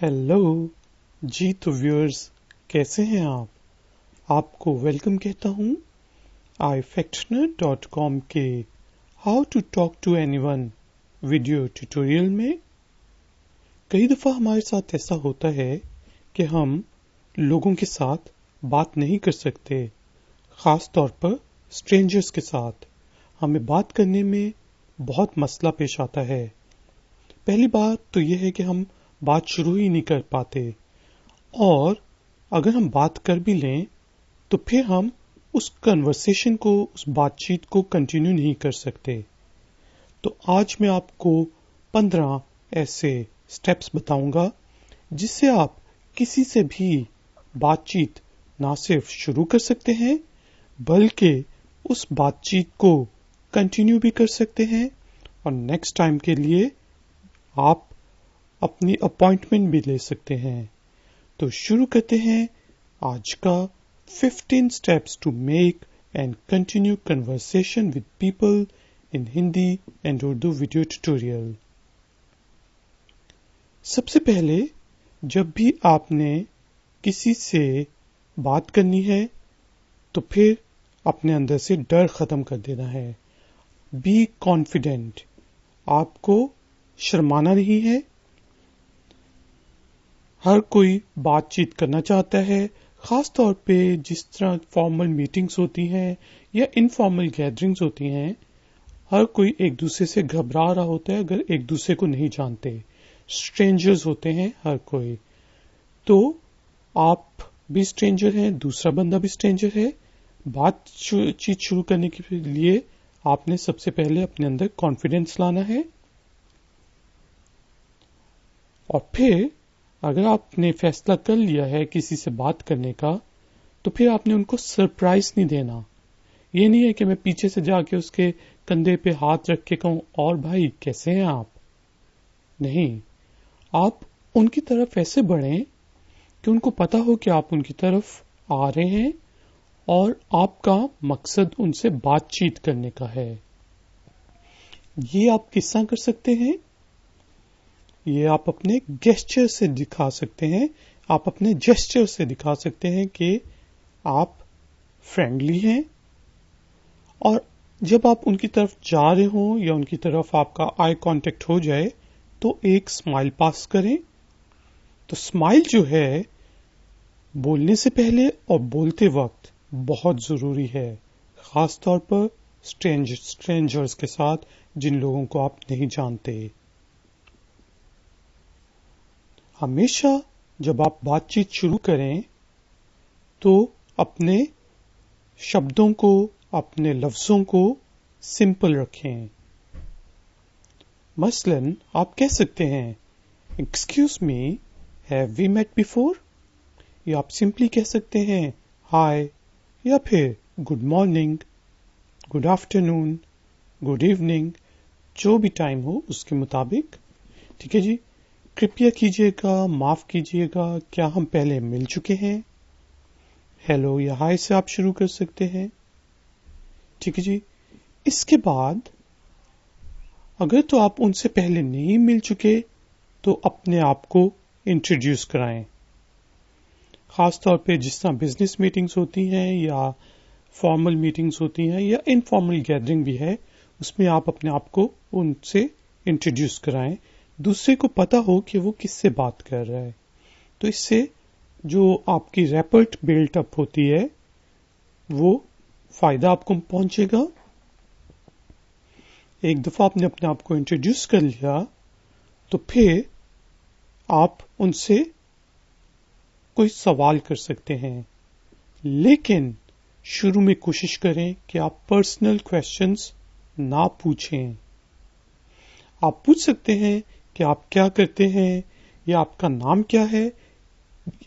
Hello जी। तो viewers, कैसे हैं आप को वेलकम कहता हूं ifactioner.com के how to talk to anyone video tutorial में। कई दफा हमारे साथ ऐसा होता है कि हम लोगों के साथ बात नहीं कर सकते, खास तौर पर स्ट्रेंजर्स के साथ हमें बात करने में बहुत मसला पेश आता है। पहली बात तो यह है कि हम बात शुरू ही नहीं कर पाते, और अगर हम बात कर भी लें तो फिर हम उस कन्वर्सेशन को, उस बातचीत को कंटिन्यू नहीं कर सकते। तो आज मैं आपको 15 ऐसे स्टेप्स बताऊंगा जिससे आप किसी से भी बातचीत ना सिर्फ शुरू कर सकते हैं बल्कि उस बातचीत को कंटिन्यू भी कर सकते हैं, और नेक्स्ट टाइम के लिए आप अपनी अपॉइंटमेंट भी ले सकते हैं। तो शुरू करते हैं आज का 15 steps to make and continue conversation with people in Hindi and Urdu video tutorial. सबसे पहले, जब भी आपने किसी से बात करनी है तो फिर अपने अंदर से डर खत्म कर देना है। Be confident. आपको शर्माना नहीं है। हर कोई बातचीत करना चाहता है, खास तौर पे जिस तरह फॉर्मल मीटिंग्स होती हैं या इनफॉर्मल गैदरिंग्स होती हैं। हर कोई एक दूसरे से घबरा रहा होता है अगर एक दूसरे को नहीं जानते। स्ट्रेंजर्स होते हैं हर कोई। तो आप भी स्ट्रेंजर हैं, दूसरा बंदा भी स्ट्रेंजर है। बातचीत शुरू करने के लिए आपने सबसे पहले अपने अंदर कॉन्फिडेंस लाना है, और फिर अगर आपने फैसला कर लिया है किसी से बात करने का तो फिर आपने उनको सरप्राइज नहीं देना। ये नहीं है कि मैं पीछे से जाके उसके कंधे पे हाथ रख के कहूं, और भाई कैसे हैं आप। नहीं, आप उनकी तरफ ऐसे बढ़ें कि उनको पता हो कि आप उनकी तरफ आ रहे हैं और आपका मकसद उनसे बातचीत करने का है। ये आप किस तरह कर सकते हैं? ये आप अपने गेस्चर से दिखा सकते हैं। आप अपने जेस्चर से दिखा सकते हैं कि आप फ्रेंडली हैं, और जब आप उनकी तरफ जा रहे हो या उनकी तरफ आपका आई कांटेक्ट हो जाए तो एक स्माइल पास करें। तो स्माइल जो है बोलने से पहले और बोलते वक्त बहुत जरूरी है, खास तौर पर स्ट्रेंजर्स के साथ, जिन लोगों को आप नहीं जानते। हमेशा जब आप बातचीत शुरू करें तो अपने शब्दों को, अपने लफ्जों को सिंपल रखें। मसलन आप कह सकते हैं, excuse me, have we met before? या आप सिंपली कह सकते हैं हाय, या फिर good morning, good afternoon, good evening, जो भी टाइम हो उसके मुताबिक। ठीक है जी। कृपया कीजिएगा, माफ कीजिएगा, क्या हम पहले मिल चुके हैं? हेलो या हाय से आप शुरू कर सकते हैं। ठीक है जी। इसके बाद अगर तो आप उनसे पहले नहीं मिल चुके तो अपने आप को इंट्रोड्यूस कराएं। खास तौर पे जिस तरह बिजनेस मीटिंग्स होती हैं या फॉर्मल मीटिंग्स होती हैं या इनफॉर्मल गैदरिंग भी है, उसमें आप अपने आप को उनसे इंट्रोड्यूस कराएं। दूसरे को पता हो कि वो किससे बात कर रहा है। तो इससे जो आपकी रैपर्ट बिल्ट अप होती है वो फायदा आपको पहुंचेगा। एक दफा आपने अपने आप को इंट्रोड्यूस कर लिया तो फिर आप उनसे कोई सवाल कर सकते हैं, लेकिन शुरू में कोशिश करें कि आप पर्सनल क्वेश्चंस ना पूछें। आप पूछ सकते हैं कि आप क्या करते हैं या आपका नाम क्या है।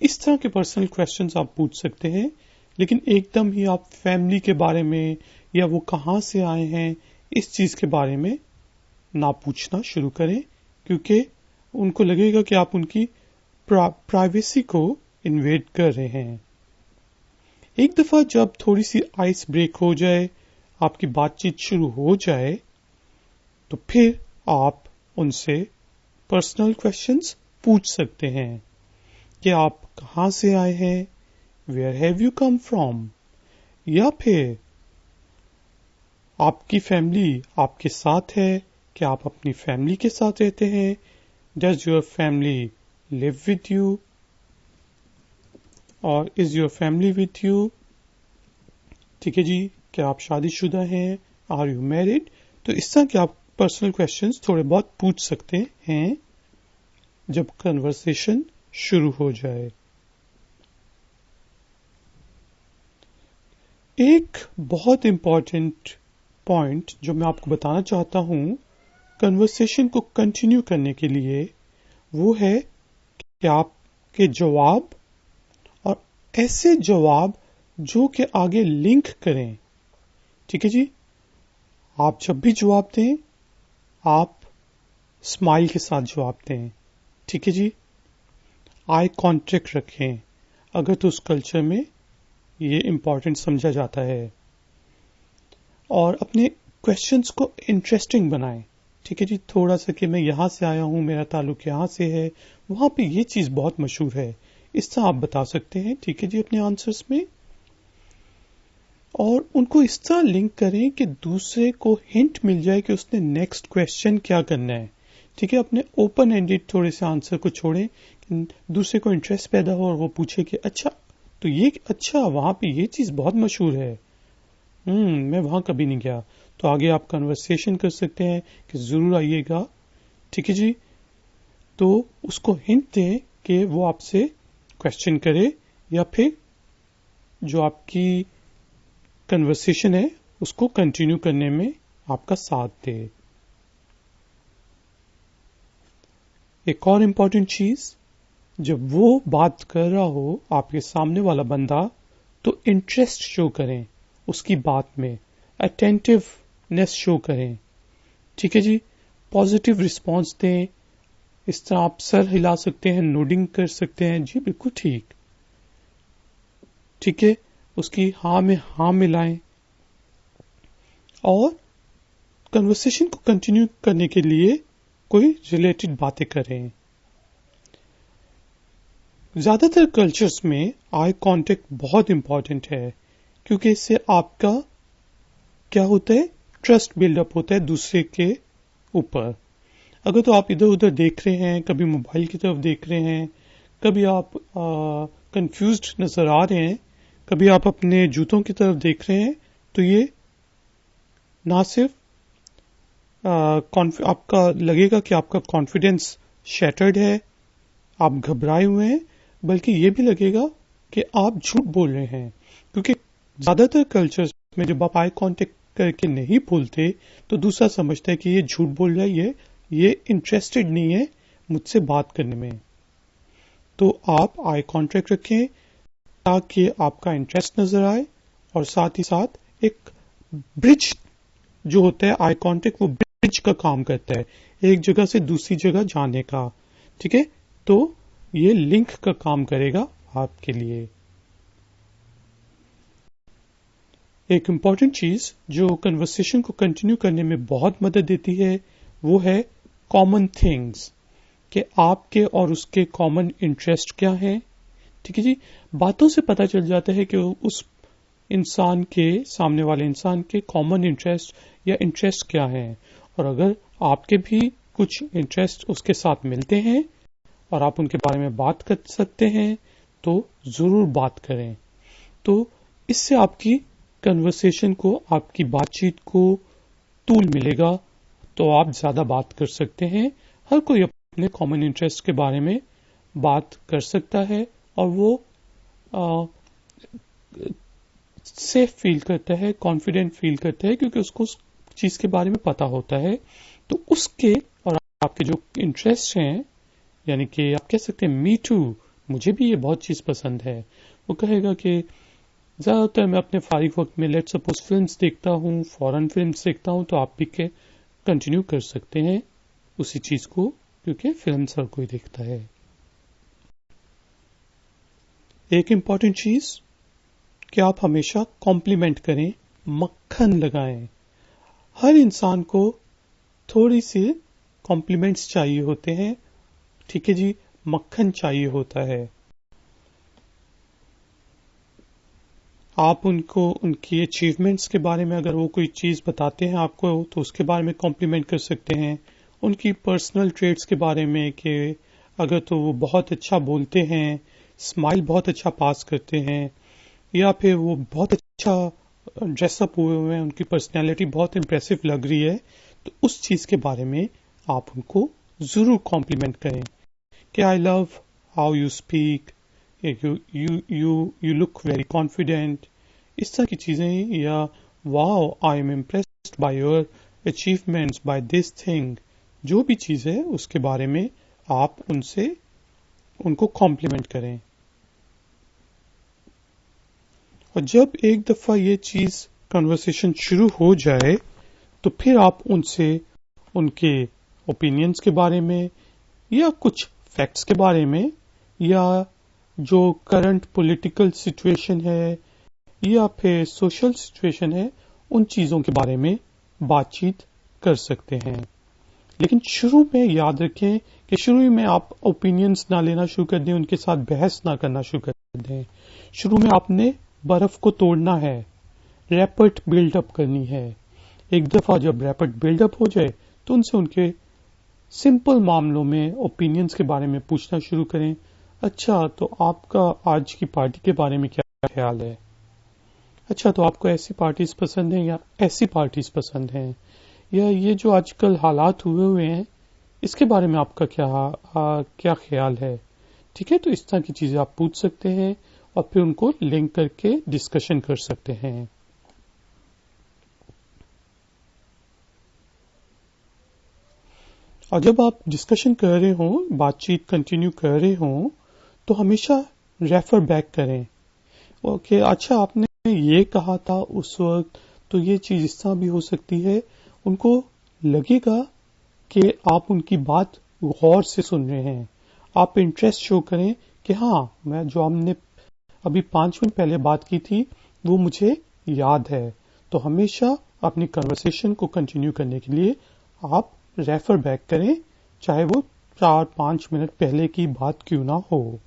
इस तरह के पर्सनल क्वेश्चंस आप पूछ सकते हैं, लेकिन एकदम ही आप फैमिली के बारे में या वो कहां से आए हैं इस चीज के बारे में ना पूछना शुरू करें, क्योंकि उनको लगेगा कि आप उनकी प्राइवेसी को इन्वेड कर रहे हैं। एक दफा जब थोड़ी सी आइस ब्रेक हो जाए, आपकी बातचीत शुरू हो जाए, तो फिर आप उनसे पर्सनल क्वेश्चंस پوچھ سکتے ہیں کہ آپ کہاں سے آئے ہیں، where have you come from, یا پھر آپ کی فیملی آپ کے ساتھ ہے، کیا آپ اپنی فیملی کے ساتھ رہتے ہیں، does your family live with you اور is your family with you. ٹھیک ہے جی، کیا آپ شادی شدہ ہیں، آر یو میرڈ. تو اس طرح کے آپ پرسنل کوشچنز تھوڑے بہت پوچھ سکتے ہیں جب کنورسیشن شروع ہو جائے. ایک بہت امپورٹنٹ پوائنٹ جو میں آپ کو بتانا چاہتا ہوں کنورسیشن کو کنٹینیو کرنے کے لیے، وہ ہے کہ آپ کے جواب اور ایسے جواب جو کہ آگے لنک کریں. ٹھیک ہے جی، آپ جب بھی جواب دیں آپ اسمائل کے ساتھ جواب دیں. ٹھیک ہے جی، آئی کانٹیکٹ رکھیں اگر تو اس کلچر میں یہ امپورٹنٹ سمجھا جاتا ہے، اور اپنے کوشچنس کو انٹرسٹنگ بنائیں. ٹھیک ہے جی، تھوڑا سا کہ میں یہاں سے آیا ہوں، میرا تعلق یہاں سے ہے، وہاں پہ یہ چیز بہت مشہور ہے، اس طرح آپ بتا سکتے ہیں. ٹھیک ہے جی، اپنے آنسرس میں، اور ان کو اس طرح لنک کریں کہ دوسرے کو ہنٹ مل جائے کہ اس نے نیکسٹ کوشچن کیا کرنا ہے. ٹھیک ہے، اپنے اوپن اینڈیڈ تھوڑے سے آنسر کو چھوڑیں، دوسرے کو انٹرسٹ پیدا ہو اور وہ پوچھے کہ اچھا تو یہ، اچھا وہاں پہ یہ چیز بہت مشہور ہے، میں وہاں کبھی نہیں گیا. تو آگے آپ کنورسیشن کر سکتے ہیں کہ ضرور آئیے گا. ٹھیک ہے جی، تو اس کو ہنٹ دیں کہ وہ آپ سے کوشچن کرے یا پھر جو آپ کی کنورسیشن ہے اس کو کنٹینیو کرنے میں آپ کا ساتھ دے. ایک اور امپورٹنٹ چیز، جب وہ بات کر رہا ہو آپ کے سامنے والا بندہ تو انٹرسٹ شو کریں اس کی بات میں، اٹینٹیونیس شو کریں. ٹھیک ہے جی، پازیٹیو رسپانس دیں. اس طرح آپ سر ہلا سکتے ہیں، نوڈنگ کر سکتے ہیں، جی بالکل ٹھیک. ٹھیک ہے، اس کی ہاں میں ہاں ملائیں، اور کنورسیشن کو کنٹینیو کرنے کے لیے کوئی ریلیٹڈ باتیں کریں. زیادہ تر کلچرز میں آئی کانٹیکٹ بہت امپورٹنٹ ہے، کیونکہ اس سے آپ کا کیا ہوتا ہے، ٹرسٹ بلڈ اپ ہوتا ہے دوسرے کے اوپر. اگر تو آپ ادھر ادھر دیکھ رہے ہیں، کبھی موبائل کی طرف دیکھ رہے ہیں، کبھی آپ کنفیوزڈ نظر آ رہے ہیں، کبھی آپ اپنے جوتوں کی طرف دیکھ رہے ہیں، تو یہ نہ صرف آپ کا لگے گا کہ آپ کا کانفیڈینس شیٹرڈ ہے، آپ گھبرائے ہوئے ہیں، بلکہ یہ بھی لگے گا کہ آپ جھوٹ بول رہے ہیں. کیونکہ زیادہ تر کلچرز میں جب آپ آئی کانٹیکٹ کر کے نہیں بھولتے تو دوسرا سمجھتا ہے کہ یہ جھوٹ بول رہا ہے، یہ انٹرسٹڈ نہیں ہے مجھ سے بات کرنے میں. تو آپ آئی کانٹیکٹ رکھیں تاکہ آپ کا انٹرسٹ نظر آئے، اور ساتھ ہی ساتھ ایک برج جو ہوتا ہے آئی کانٹیکٹ، وہ برج کا کام کرتا ہے، ایک جگہ سے دوسری جگہ جانے کا. ٹھیک ہے، تو یہ لنک کا کام کرے گا آپ کے لیے. ایک امپورٹنٹ چیز جو کنورسیشن کو کنٹینیو کرنے میں بہت مدد دیتی ہے وہ ہے کامن تھنگز، کہ آپ کے اور اس کے کامن انٹرسٹ کیا ہیں. ٹھیک ہے جی، باتوں سے پتہ چل جاتا ہے کہ اس انسان کے، سامنے والے انسان کے کامن انٹرسٹ یا انٹرسٹ کیا ہیں، اور اگر آپ کے بھی کچھ انٹرسٹ اس کے ساتھ ملتے ہیں اور آپ ان کے بارے میں بات کر سکتے ہیں تو ضرور بات کریں. تو اس سے آپ کی کنورسیشن کو، آپ کی بات چیت کو طول ملے گا، تو آپ زیادہ بات کر سکتے ہیں. ہر کوئی اپنے کامن انٹرسٹ کے بارے میں بات کر سکتا ہے، اور وہ سیف فیل کرتا ہے، کانفیڈنٹ فیل کرتا ہے، کیونکہ اس کو اس چیز کے بارے میں پتا ہوتا ہے. تو اس کے اور آپ کے جو انٹرسٹ ہیں، یعنی کہ آپ کہہ سکتے ہیں می ٹو، مجھے بھی یہ بہت چیز پسند ہے، وہ کہے گا کہ زیادہ تر میں اپنے فارغ وقت میں لیٹ سپوز فلمز دیکھتا ہوں، فورن فلمز دیکھتا ہوں. تو آپ بھی کنٹینیو کر سکتے ہیں اسی چیز کو، کیونکہ فلمز ہر کوئی دیکھتا ہے. ایک امپورٹنٹ چیز کہ آپ ہمیشہ کمپلیمنٹ کریں، مکھن لگائیں. ہر انسان کو تھوڑی سی کمپلیمنٹس چاہیے ہوتے ہیں. ٹھیک ہے جی، मक्खन चाहिए होता है। आप उनको उनकी अचीवमेंट्स के बारे में अगर वो कोई चीज बताते हैं आपको तो उसके बारे में कॉम्प्लीमेंट कर सकते हैं। उनकी पर्सनल ट्रेट्स के बारे में कि अगर तो वो बहुत अच्छा बोलते हैं, स्माइल बहुत अच्छा पास करते हैं, या फिर वो बहुत अच्छा ड्रेसअप हुए हुए हैं, उनकी पर्सनैलिटी बहुत इम्प्रेसिव लग रही है, तो उस चीज के बारे में आप उनको जरूर कॉम्प्लीमेंट करें कि I love how you speak, you look very confident, इस तरह की चीजें, या wow I am impressed by your achievements by this thing, जो भी चीज है उसके बारे में आप उनको कॉम्प्लीमेंट करें। और जब एक दफा ये चीज कन्वर्सेशन शुरू हो जाए तो फिर आप उनसे उनके ओपिनियंस के बारे में या कुछ फैक्ट्स के बारे में या जो करंट पॉलिटिकल सिचुएशन है या फिर सोशल सिचुएशन है उन चीजों के बारे में बातचीत कर सकते हैं। लेकिन शुरू में याद रखें कि शुरू में आप ओपिनियंस ना लेना शुरू कर दें, उनके साथ बहस ना करना शुरू कर दें। शुरू में आपने बर्फ को तोड़ना है, रैपट बिल्डअप करनी है। एक दफा जब रैपट बिल्डअप हो जाए तो उनसे उनके सिंपल मामलों में ओपिनियंस के बारे में पूछना शुरू करें। अच्छा, तो आपका आज की पार्टी के बारे में क्या ख्याल है? अच्छा, तो आपको ऐसी पार्टीज पसंद हैं या ऐसी पार्टीज पसंद हैं, या ये जो आजकल हालात हुए हैं इसके बारे में आपका क्या ख्याल है? ठीक है, तो इस तरह की चीजें आप पूछ सकते हैं और फिर उनको लिंक करके डिस्कशन कर सकते हैं। और जब आप डिस्कशन कर रहे हो, बातचीत कंटिन्यू कर रहे हो, तो हमेशा रेफर बैक करें। ओके, अच्छा आपने ये कहा था उस वक्त, तो ये चीज इस तरह भी हो सकती है। उनको लगेगा कि आप उनकी बात गौर से सुन रहे हैं। आप इंटरेस्ट शो करें कि हाँ, मैं जो हमने अभी 5 मिनट पहले बात की थी वो मुझे याद है। तो हमेशा अपनी कन्वर्सेशन को कंटिन्यू करने के लिए आप रेफर बैक करें, चाहे वो 4-5 मिनट पहले की बात क्यों ना हो।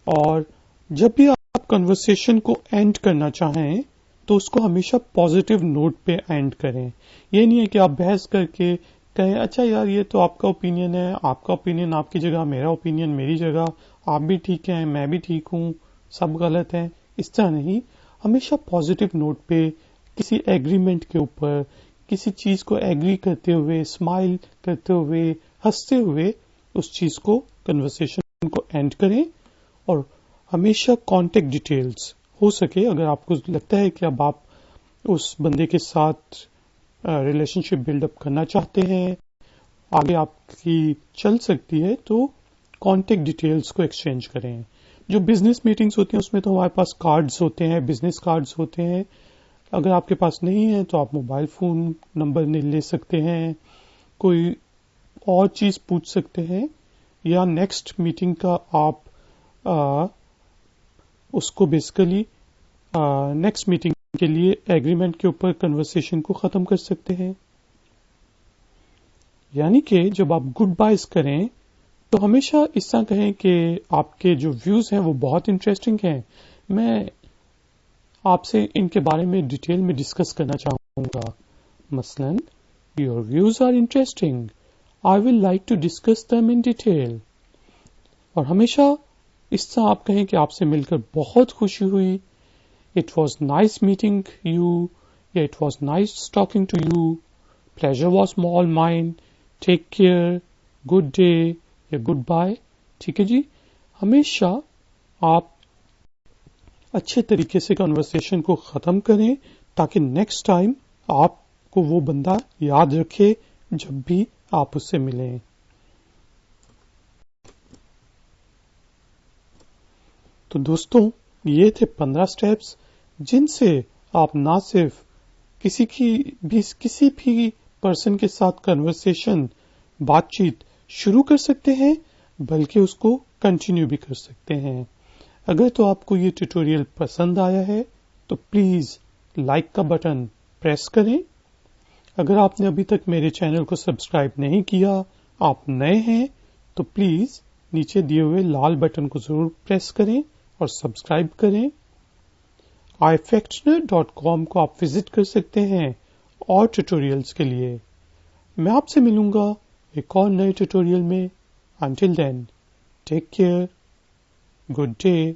और जब भी आप कन्वर्सेशन को एंड करना चाहें तो उसको हमेशा पॉजिटिव नोट पे एंड करें। ये नहीं है कि आप बहस करके कहें अच्छा यार ये तो आपका ओपिनियन है, आपका ओपिनियन आपकी जगह, मेरा ओपिनियन मेरी जगह, आप भी ठीक हैं, मैं भी ठीक हूं, सब गलत है। इस तरह नहीं, हमेशा पॉजिटिव नोट पे किसी एग्रीमेंट के ऊपर किसी चीज को एग्री करते हुए, स्माइल करते हुए, हंसते हुए उस चीज को, कन्वर्सेशन को एंड करें। और हमेशा कॉन्टेक्ट डिटेल्स हो सके, अगर आपको लगता है कि अब आप उस बंदे के साथ रिलेशनशिप बिल्डअप करना चाहते हैं, आगे आपकी चल सकती है, तो कॉन्टेक्ट डिटेल्स को एक्सचेंज करें। जो बिजनेस मीटिंग्स होती हैं उसमें तो हमारे पास कार्ड्स होते हैं, बिजनेस कार्ड्स होते हैं। अगर आपके पास नहीं है तो आप मोबाइल फोन नंबर ले सकते हैं, कोई और चीज पूछ सकते हैं, या नेक्स्ट मीटिंग का आप उसको बेसिकली नेक्स्ट मीटिंग के लिए एग्रीमेंट के ऊपर कन्वर्सेशन को खत्म कर सकते हैं। यानी कि जब आप गुड बाइज करें तो हमेशा इस तरह कहें कि आपके जो व्यूज हैं वो बहुत इंटरेस्टिंग हैं, मैं आपसे इनके बारे में डिटेल में डिस्कस करना चाहूंगा। मसलन, your views are interesting, I will like to discuss them in detail. और हमेशा इस तरह आप कहें कि आपसे मिलकर बहुत खुशी हुई, it was nice meeting you, या it was nice talking to you, pleasure was all mine, take care, good day या गुड बाय। ठीक है जी, हमेशा आप अच्छे तरीके से कन्वर्सेशन को खत्म करें ताकि नेक्स्ट टाइम आपको वो बंदा याद रखे जब भी आप उससे मिलें। तो दोस्तों, ये थे 15 स्टेप्स जिनसे आप ना सिर्फ किसी भी पर्सन के साथ कन्वर्सेशन, बातचीत शुरू कर सकते हैं बल्कि उसको कंटिन्यू भी कर सकते हैं। अगर तो आपको ये ट्यूटोरियल पसंद आया है तो प्लीज लाइक का बटन प्रेस करें। अगर आपने अभी तक मेरे चैनल को सब्सक्राइब नहीं किया آپ نئے ہیں تو پلیز نیچے دیے ہوئے لال بٹن کو ضرور پریس کریں اور سبسکرائب کریں. ifactioner.com کو آپ وزٹ کر سکتے ہیں اور ٹیوٹوریلز کے لیے. میں آپ سے ملوں گا ایک اور نئے ٹیوٹوریل میں. Until then, take care. Good day.